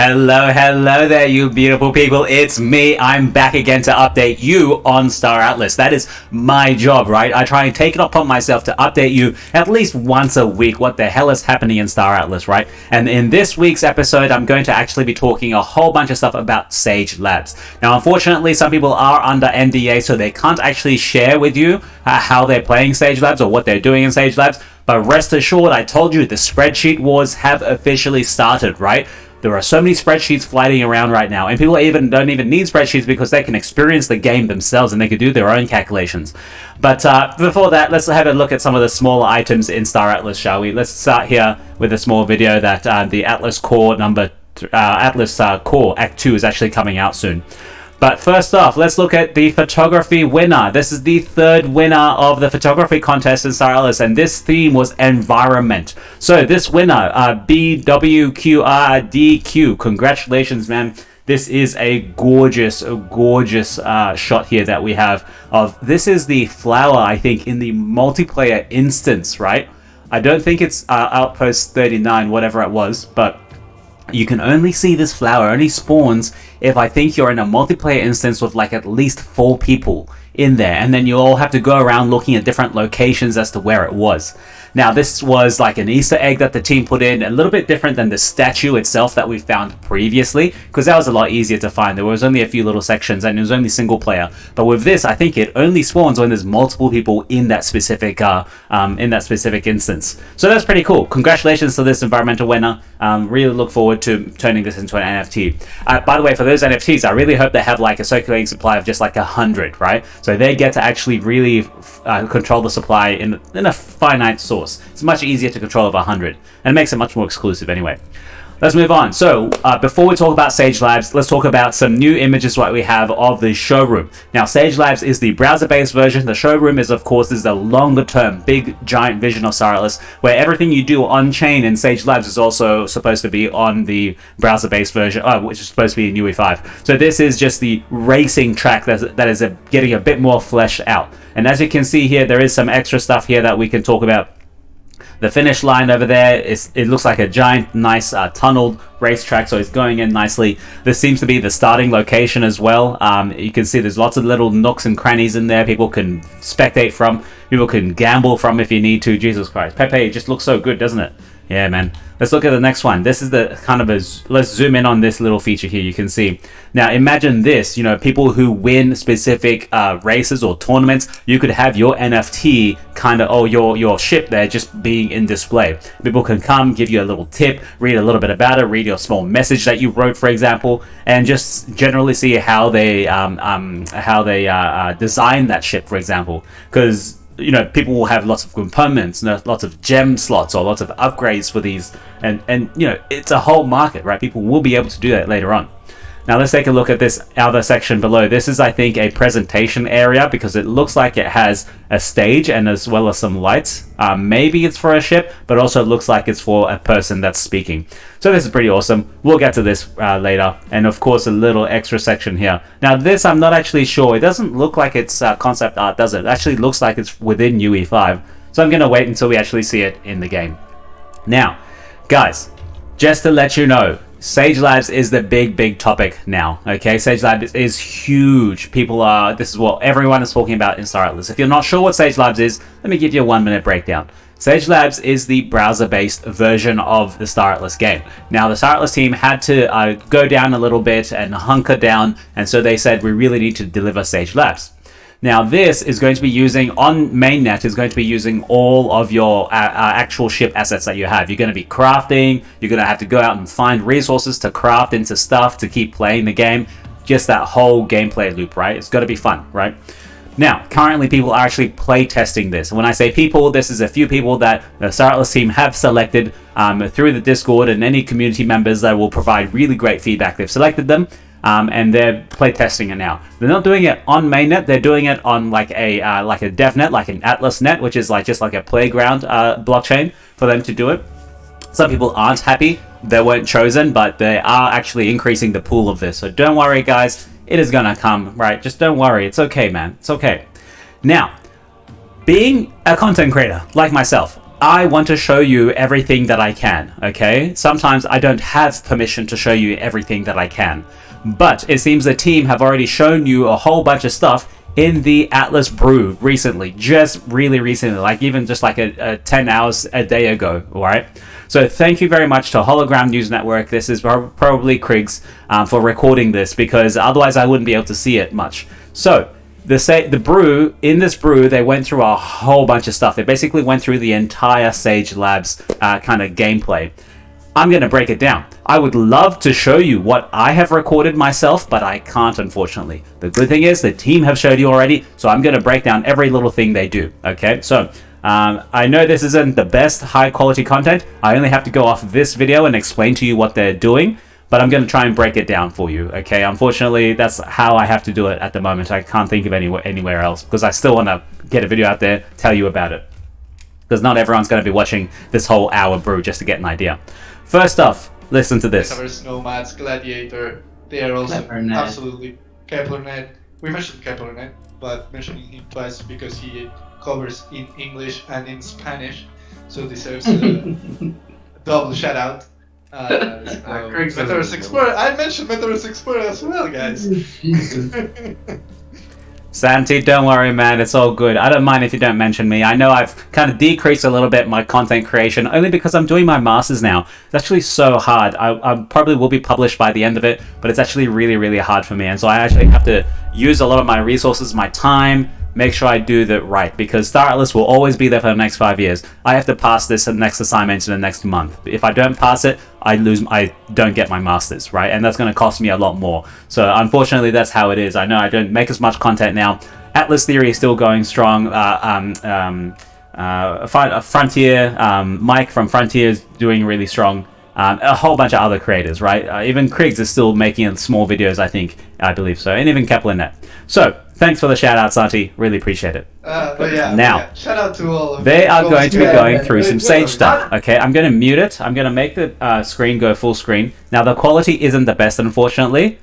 Hello there, you beautiful people. It's me. I'm back again to update you on Star Atlas. That is my job, right? I try and take it upon myself to update you at least once a week what the hell is happening in Star Atlas, right? And in this week's episode, I'm going to actually be talking a whole bunch of stuff about Sage Labs. Now, unfortunately, some people are under NDA, so they can't actually share with you how they're playing Sage Labs or what they're doing in Sage Labs. But rest assured, I told you the spreadsheet wars have officially started, right? There are so many spreadsheets floating around right now, and people don't even need spreadsheets because they can experience the game themselves and they can do their own calculations. But before that, let's have a look at some of the smaller items in Star Atlas, shall we? Let's start here with a small video that the Atlas Core Core Act 2 is actually coming out soon. But first off, let's look at the photography winner. This is the third winner of the photography contest in Star Atlas, and this theme was environment. So this winner, BWQRDQ, congratulations, man. This is a gorgeous shot here that we have of, this is the flower, I think, in the multiplayer instance, right? I don't think it's Outpost 39, whatever it was, but you can only see this flower, only spawns if I think you're in a multiplayer instance with like at least 4 people in there, and then you all have to go around looking at different locations as to where it was. Now, this was like an Easter egg that the team put in, a little bit different than the statue itself that we found previously, because that was a lot easier to find. There was only a few little sections and it was only single player. But with this, I think it only spawns when there's multiple people in that specific instance. So that's pretty cool. Congratulations to this environmental winner. Really look forward to turning this into an NFT. By the way, for those NFTs, I really hope they have like a circulating supply of just like 100, right? So they get to actually really control the supply in a finite source. It's much easier to control of 100, and it makes it much more exclusive anyway. Let's move on. So before we talk about Sage Labs, let's talk about some new images what we have of the Showroom. Now, Sage Labs is the browser-based version. The Showroom is, of course, the longer-term, big, giant vision of Star Atlas, where everything you do on-chain in Sage Labs is also supposed to be on the browser-based version, which is supposed to be in UE5. So this is just the racing track that is getting a bit more fleshed out. And as you can see here, there is some extra stuff here that we can talk about. The finish line over there, it looks like a giant, nice, tunneled racetrack, so it's going in nicely. This seems to be the starting location as well. You can see there's lots of little nooks and crannies in there people can spectate from, people can gamble from if you need to. Jesus Christ. Pepe, it just looks so good, doesn't it? Yeah, man. Let's look at the next one. This is the kind of let's zoom in on this little feature here. You can see. Now, imagine this, people who win specific races or tournaments, you could have your NFT your ship there just being in display. People can come, give you a little tip, read a little bit about it, read your small message that you wrote, for example, and just generally see how they design that ship, for example. Because people will have lots of components, lots of gem slots or lots of upgrades for these, and it's a whole market, right? People will be able to do that later on. Now let's take a look at this other section below. This is, I think, a presentation area because it looks like it has a stage and as well as some lights. Maybe it's for a ship, but also it looks like it's for a person that's speaking. So this is pretty awesome. We'll get to this later. And of course, a little extra section here. Now this, I'm not actually sure. It doesn't look like it's concept art, does it? It actually looks like it's within UE5. So I'm going to wait until we actually see it in the game. Now, guys, just to let you know, Sage Labs is the big topic now. Okay, Sage Labs is huge. This is what everyone is talking about in Star Atlas. If you're not sure what Sage Labs is, let me give you a 1-minute breakdown. Sage Labs is the browser-based version of the Star Atlas game. Now, the Star Atlas team had to go down a little bit and hunker down, and so they said, we really need to deliver Sage Labs. Now, this is going to be using, on mainnet, is going to be using all of your actual ship assets that you have. You're going to be crafting, you're going to have to go out and find resources to craft into stuff to keep playing the game. Just that whole gameplay loop, right? It's got to be fun, right? Now, currently people are actually play testing this. And when I say people, this is a few people that the Star Atlas team have selected through the Discord, and any community members that will provide really great feedback. They've selected them. And they're play testing it now. They're not doing it on mainnet. They're doing it on like a DevNet, like an Atlas net, which is just like a playground blockchain for them to do it. Some people aren't happy they weren't chosen, but they are actually increasing the pool of this. So don't worry, guys. It is gonna come, right? Just don't worry. It's okay, man. It's okay. Now, being a content creator like myself, I want to show you everything that I can, okay? Sometimes I don't have permission to show you everything that I can. But it seems the team have already shown you a whole bunch of stuff in the Atlas Brew recently, just really recently, like even just like a 10 hours a day ago, all right? So thank you very much to Hologram News Network. This is probably Krig's for recording this, because otherwise I wouldn't be able to see it much. So the brew, in this brew, they went through a whole bunch of stuff. They basically went through the entire Sage Labs kind of gameplay. I'm going to break it down. I would love to show you what I have recorded myself, but I can't, unfortunately. The good thing is the team have showed you already, so I'm going to break down every little thing they do. Okay, so I know this isn't the best high quality content. I only have to go off this video and explain to you what they're doing, but I'm going to try and break it down for you, okay? Unfortunately, that's how I have to do it at the moment. I can't think of anywhere else, because I still want to get a video out there, tell you about it. Because not everyone's going to be watching this whole hour brew just to get an idea. First off, listen to this. MetaVerse Nomads, Gladiator, they are also absolutely KeplerNet. We mentioned KeplerNet, but mentioning him twice because he covers in English and in Spanish, so deserves a double shout out. MetaVerse Explorer. I mentioned MetaVerse Explorer as well, guys. Santi, don't worry, man. It's all good. I don't mind if you don't mention me. I know I've kind of decreased a little bit my content creation, only because I'm doing my masters now. It's actually so hard. I probably will be published by the end of it, but it's actually really, really hard for me. And so I actually have to use a lot of my resources, my time, make sure I do that right, because staratlas will always be there for the next 5 years. I have to pass this next assignment in the next month. If I don't pass it, I don't get my masters, right? And that's going to cost me a lot more. So unfortunately, that's how it is. I know I don't make as much content now. Atlas Theory is still going strong. Frontier, Mike from Frontier is doing really strong. A whole bunch of other creators, right? Even Krig's is still making small videos, I believe so, and even KeplerNet. So thanks for the shout out, Santi. Really appreciate it. Now, shout out to all of they are going to be going through some Sage stuff. Okay, I'm going to mute it. I'm going to make the screen go full screen. Now, the quality isn't the best, unfortunately.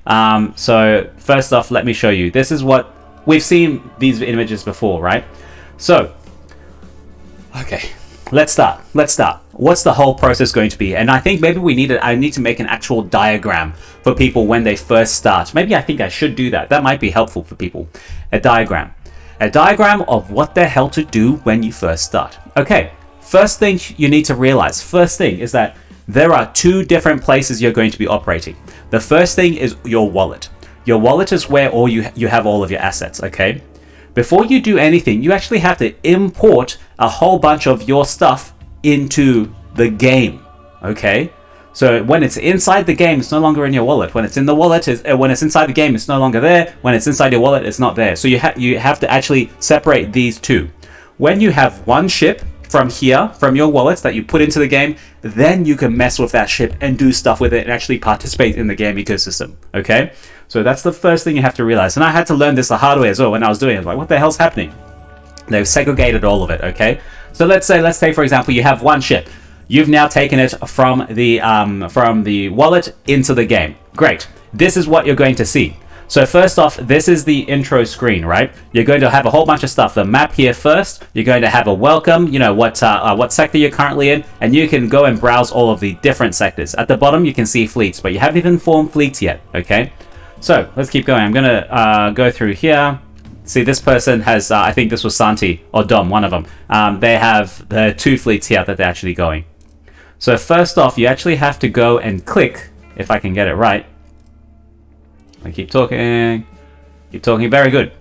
So first off, let me show you. This is what we've seen these images before, right? So, okay. Let's start. What's the whole process going to be? And I think maybe I need to make an actual diagram for people when they first start. Maybe I think I should do that. That might be helpful for people. A diagram of what the hell to do when you first start. Okay, first thing you need to realize, is that there are two different places you're going to be operating. The first thing is your wallet. Your wallet is where you have all of your assets, okay? Before you do anything, you actually have to import a whole bunch of your stuff into the game, okay? So when it's inside the game, it's no longer in your wallet. When it's in the wallet, when it's inside the game, it's no longer there. When it's inside your wallet, it's not there. So you have to actually separate these two. When you have one ship from here, from your wallets that you put into the game, then you can mess with that ship and do stuff with it and actually participate in the game ecosystem, okay? So that's the first thing you have to realize. And I had to learn this the hard way as well when I was doing it. Like, what the hell's happening? They've segregated all of it, okay? So let's say, for example, you have one ship. You've now taken it from the wallet into the game. Great. This is what you're going to see. So first off, this is the intro screen, right? You're going to have a whole bunch of stuff. The map here first. You're going to have a welcome, you know, what sector you're currently in, and you can go and browse all of the different sectors. At the bottom, you can see fleets, but you haven't even formed fleets yet, okay? So let's keep going. I'm going to go through here. See, this person has, I think this was Santi or Dom, one of them. They have the two fleets here that they're actually going. So first off, you actually have to go and click, if I can get it right. I keep talking, very good.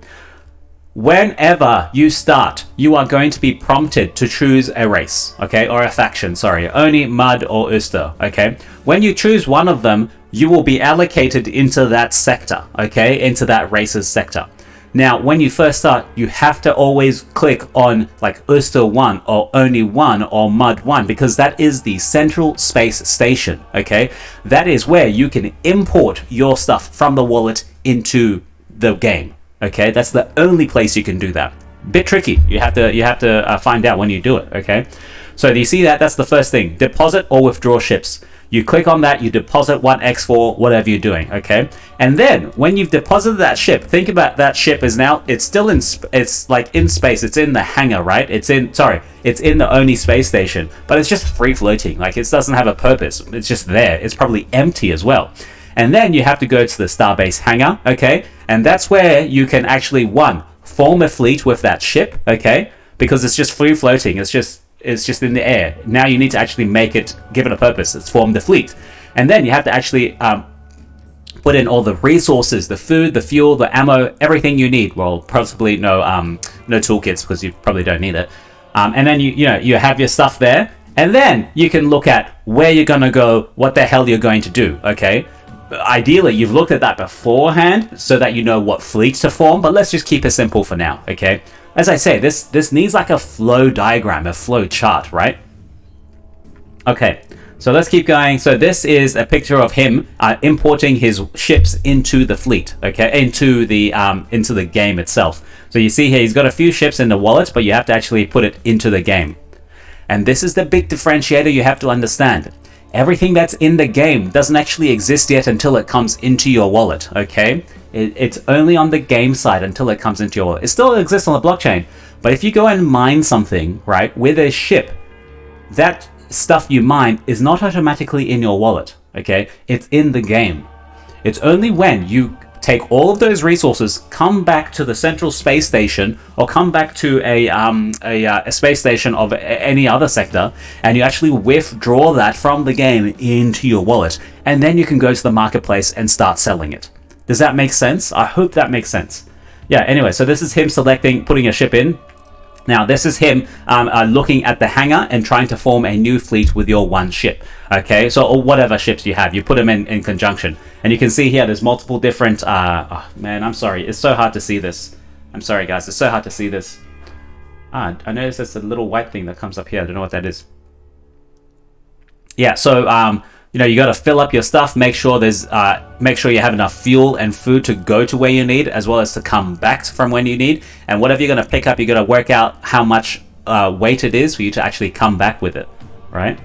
Whenever you start, you are going to be prompted to choose a race, okay, or a faction, sorry, Oni, Mud, or Uster, okay? When you choose one of them, you will be allocated into that sector, okay, into that race's sector. Now, when you first start, you have to always click on like Uster 1 or Oni 1 or Mud 1 because that is the central space station, okay? That is where you can import your stuff from the wallet into the game, okay? That's the only place you can do that. Bit tricky. You have to find out when you do it, okay? So do you see that? That's the first thing. Deposit or withdraw ships. You click on that, you deposit 1x for whatever you're doing, okay? And then when you've deposited that ship, think about that ship is now, it's still in, it's like in space, it's in the hangar, right? It's in the only space station, but it's just free floating. Like, it doesn't have a purpose. It's just there. It's probably empty as well. And then you have to go to the starbase hangar, okay? And that's where you can actually, one, form a fleet with that ship, okay? Because it's just free floating. It's just in the air. Now you need to actually make it, give it a purpose. It's form the fleet. And then you have to actually put in all the resources, the food, the fuel, the ammo, everything you need. Well, possibly no toolkits, because you probably don't need it. And then you have your stuff there. And then you can look at where you're going to go, what the hell you're going to do, okay? Ideally, you've looked at that beforehand so that you know what fleet to form, but let's just keep it simple for now, okay? As I say, this needs like a flow diagram, a flow chart, right? Okay, so let's keep going. So this is a picture of him importing his ships into the fleet, okay? Into the game itself. So you see here, he's got a few ships in the wallet, but you have to actually put it into the game. And this is the big differentiator you have to understand. Everything that's in the game doesn't actually exist yet until it comes into your wallet, okay? It's only on the game side until it comes into your wallet. It still exists on the blockchain, but if you go and mine something, right, with a ship, that stuff you mine is not automatically in your wallet, okay? It's in the game. It's only when you take all of those resources, come back to the central space station, or come back to a space station of any other sector, and you actually withdraw that from the game into your wallet, and then you can go to the marketplace and start selling it. Does that make sense? I hope that makes sense. Yeah, anyway, so this is him putting a ship in. Now, this is him looking at the hangar and trying to form a new fleet with your one ship. Okay, so or whatever ships you have, you put them in conjunction. And you can see here, there's multiple different... oh, man, I'm sorry. It's so hard to see this. I'm sorry, guys. It's so hard to see this. I noticed there's a little white thing that comes up here. I don't know what that is. Yeah, so... you got to fill up your stuff, make sure you have enough fuel and food to go to where you need, as well as to come back from when you need. And whatever you're going to pick up, you got to work out how much weight it is for you to actually come back with it, right?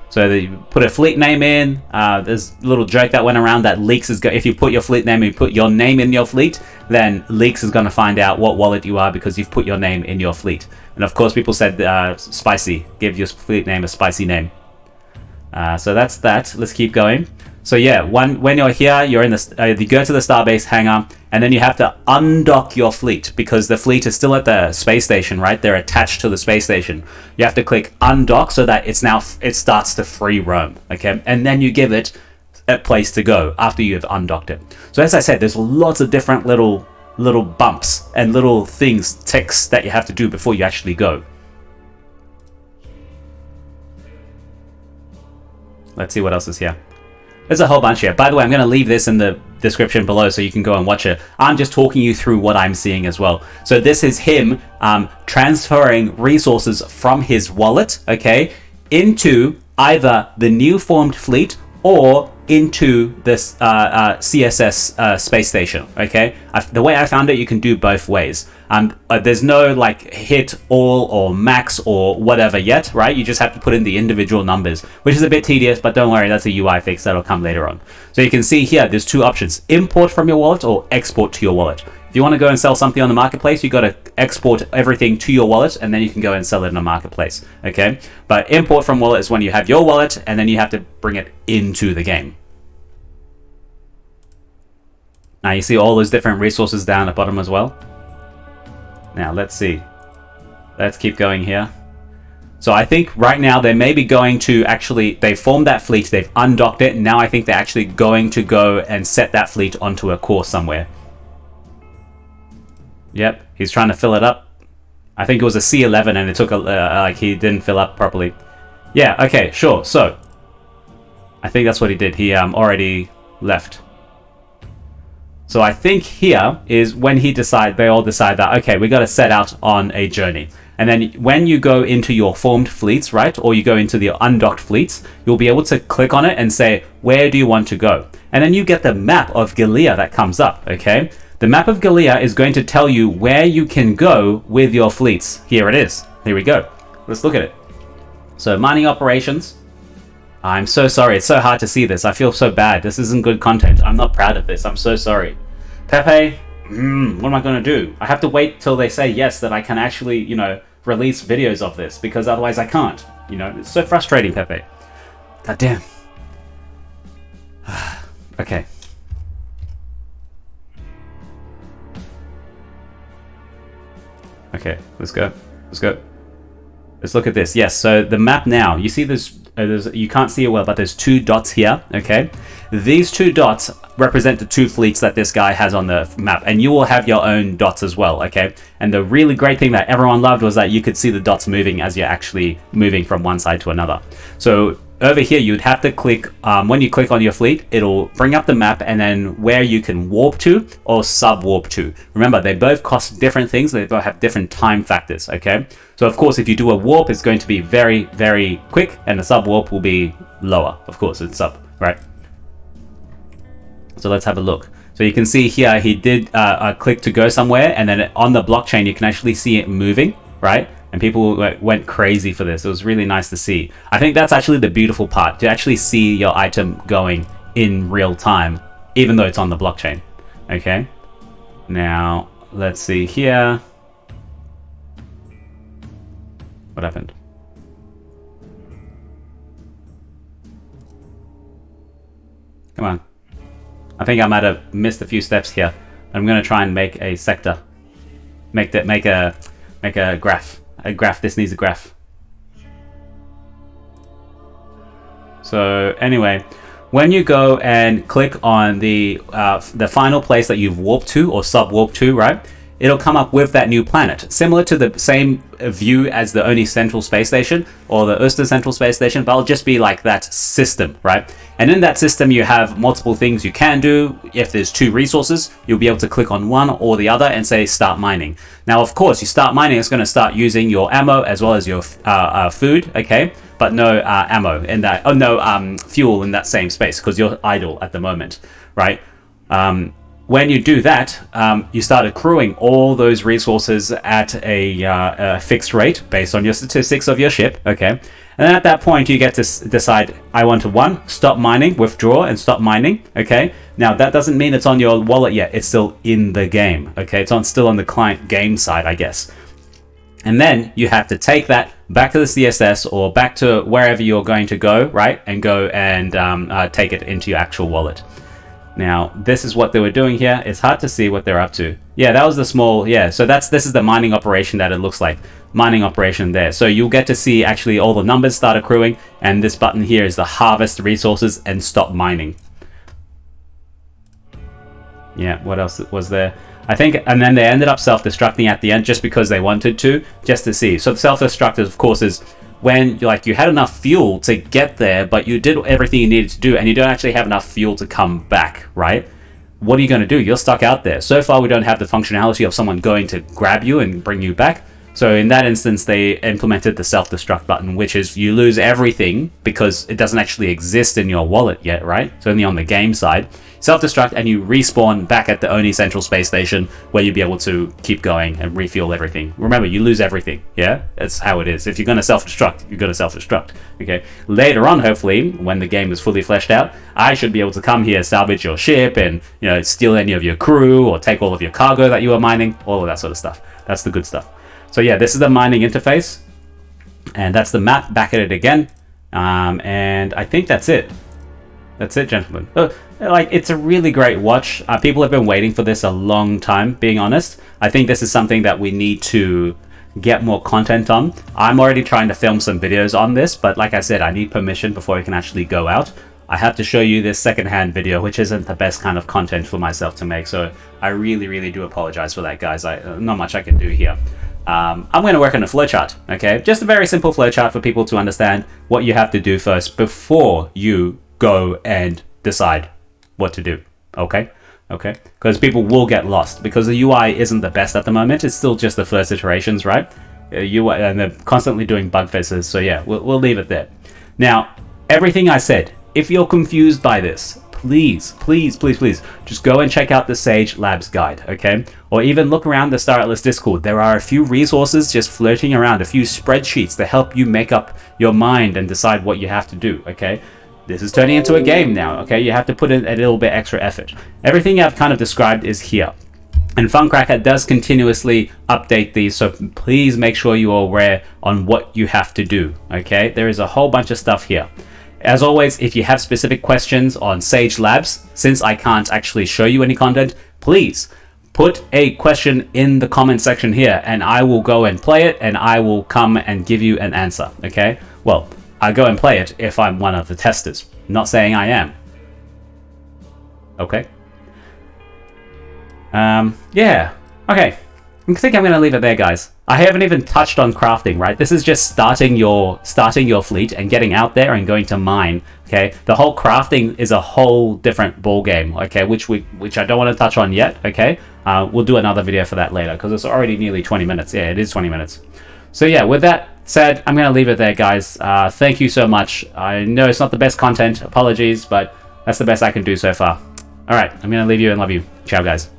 So you put a fleet name in. There's a little joke that went around that Leaks is if you put your fleet name and you put your name in your fleet, then Leaks is going to find out what wallet you are because you've put your name in your fleet. And of course, people said spicy. Give your fleet name a spicy name. So that's that. Let's keep going. So yeah, when you're here, you're in the you go to the starbase hangar, and then you have to undock your fleet because the fleet is still at the space station, right? They're attached to the space station. You have to click undock so that it starts to free roam, okay? And then you give it a place to go after you've undocked it. So as I said, there's lots of different little bumps and little things, ticks that you have to do before you actually go. Let's see what else is here. There's a whole bunch here. By the way, I'm going to leave this in the description below so you can go and watch it. I'm just talking you through what I'm seeing as well. So this is him transferring resources from his wallet, okay, into either the new formed fleet or into this CSS space station, okay? The way I found it, you can do both ways. There's no like hit all or max or whatever yet, right? You just have to put in the individual numbers, which is a bit tedious, but don't worry, that's a UI fix that'll come later on. So you can see here, there's two options: import from your wallet or export to your wallet. If you want to go and sell something on the marketplace, you got to export everything to your wallet, and then you can go and sell it in the marketplace, okay? But import from wallet is when you have your wallet, and then you have to bring it into the game. Now you see all those different resources down at the bottom as well. Now let's see. Let's keep going here. So I think right now they may be going to actually, they've formed that fleet, they've undocked it, and now I think they're actually going to go and set that fleet onto a course somewhere. Yep, he's trying to fill it up. I think it was a C11 and it took like he didn't fill up properly. Yeah, okay, sure. So I think that's what he did. He already left. So I think here is when they all decide that, okay, we got to set out on a journey. And then when you go into your formed fleets, right, or you go into the undocked fleets, you'll be able to click on it and say, where do you want to go? And then you get the map of Galea that comes up, okay? The map of Galea is going to tell you where you can go with your fleets. Here it is. Here we go. Let's look at it. So mining operations. I'm so sorry. It's so hard to see this. I feel so bad. This isn't good content. I'm not proud of this. I'm so sorry. Pepe, what am I going to do? I have to wait till they say yes that I can actually, you know, release videos of this, because otherwise I can't. You know, it's so frustrating, Pepe. God damn. Okay. Okay, let's go. Let's go. Let's look at this. Yes, so the map now, you see there's you can't see it well, but there's 2 dots here, okay? These 2 dots represent the 2 fleets that this guy has on the map, and you will have your own dots as well, okay? And the really great thing that everyone loved was that you could see the dots moving as you're actually moving from one side to another. So over here, you'd have to click, when you click on your fleet, it'll bring up the map and then where you can warp to or sub-warp to. Remember, they both cost different things. They both have different time factors, okay? So, of course, if you do a warp, it's going to be very, very quick, and the sub-warp will be lower. Of course, it's sub, right? So let's have a look. So you can see here, he did click to go somewhere, and then on the blockchain, you can actually see it moving, right? And people went crazy for this. It was really nice to see. I think that's actually the beautiful part, to actually see your item going in real time, even though it's on the blockchain. Okay. Now, let's see here. What happened? Come on. I think I might have missed a few steps here. I'm going to try and make a sector. Make a graph. A graph. This needs a graph. So anyway, when you go and click on the final place that you've warped to or sub-warped to, right? It'll come up with that new planet, similar to the same view as the Oni Central Space Station or the Oster Central Space Station, but it'll just be like that system, right? And in that system, you have multiple things you can do. If there's 2 resources, you'll be able to click on one or the other and say start mining. Now, of course, you start mining, it's going to start using your ammo as well as your food, okay? But no ammo in that, no fuel in that same space because you're idle at the moment, right? When you do that, you start accruing all those resources at a fixed rate based on your statistics of your ship, okay? And then at that point, you get to decide, I want to stop mining, withdraw and stop mining, okay? Now, that doesn't mean it's on your wallet yet. It's still in the game, okay? It's still on the client game side, I guess. And then you have to take that back to the CSS or back to wherever you're going to go, right? And go and take it into your actual wallet. Now, this is what they were doing here. It's hard to see what they're up to. Yeah, that was the small, yeah. So this is the mining operation that it looks like. Mining operation there. So you'll get to see actually all the numbers start accruing. And this button here is the harvest resources and stop mining. Yeah, what else was there? I think, and then they ended up self-destructing at the end just because they wanted to, just to see. So the self-destruct, of course, is when you had enough fuel to get there, but you did everything you needed to do, and you don't actually have enough fuel to come back, right? What are you going to do? You're stuck out there. So far, we don't have the functionality of someone going to grab you and bring you back. So in that instance, they implemented the self-destruct button, which is you lose everything because it doesn't actually exist in your wallet yet, right? It's only on the game side. Self-destruct and you respawn back at the Oni Central Space Station where you'll be able to keep going and refuel everything. Remember, you lose everything, yeah? That's how it is. If you're going to self-destruct, you're going to self-destruct, okay? Later on, hopefully, when the game is fully fleshed out, I should be able to come here, salvage your ship and, steal any of your crew or take all of your cargo that you were mining, all of that sort of stuff. That's the good stuff. So yeah, this is the mining interface, and that's the map. Back at it again, and I think that's it. That's it, gentlemen. It's a really great watch. People have been waiting for this a long time, being honest. I think this is something that we need to get more content on. I'm already trying to film some videos on this, but like I said, I need permission before I can actually go out. I have to show you this secondhand video, which isn't the best kind of content for myself to make, so I really, really do apologize for that, guys. Not much I can do here. I'm going to work on a flowchart, okay? Just a very simple flowchart for people to understand what you have to do first before you go and decide what to do, okay? Okay? Because people will get lost because the UI isn't the best at the moment. It's still just the first iterations, right? UI, and they're constantly doing bug fixes, so yeah, we'll leave it there. Now, everything I said, if you're confused by this, please, please, please, please, just go and check out the Sage Labs guide, okay? Or even look around the staratlas Discord. There are a few resources just floating around, a few spreadsheets to help you make up your mind and decide what you have to do, okay? This is turning into a game now, okay? You have to put in a little bit extra effort. Everything I've kind of described is here. And Funcracker does continuously update these, so please make sure you are aware on what you have to do, okay? There is a whole bunch of stuff here. As always, if you have specific questions on Sage Labs, since I can't actually show you any content, please put a question in the comment section here, and I will go and play it, and I will come and give you an answer, okay? Well, I go and play it if I'm one of the testers. Not saying I am. Okay. Yeah. Okay. I think I'm gonna leave it there, guys. I haven't even touched on crafting, right? This is just starting your fleet and getting out there and going to mine. Okay. The whole crafting is a whole different ball game. Okay, which I don't want to touch on yet. Okay. We'll do another video for that later because it's already nearly 20 minutes. Yeah, it is 20 minutes. So yeah, with that said, I'm gonna leave it there, guys. Thank you so much. I know it's not the best content. Apologies, but that's the best I can do so far. All right, I'm gonna leave you and love you. Ciao, guys.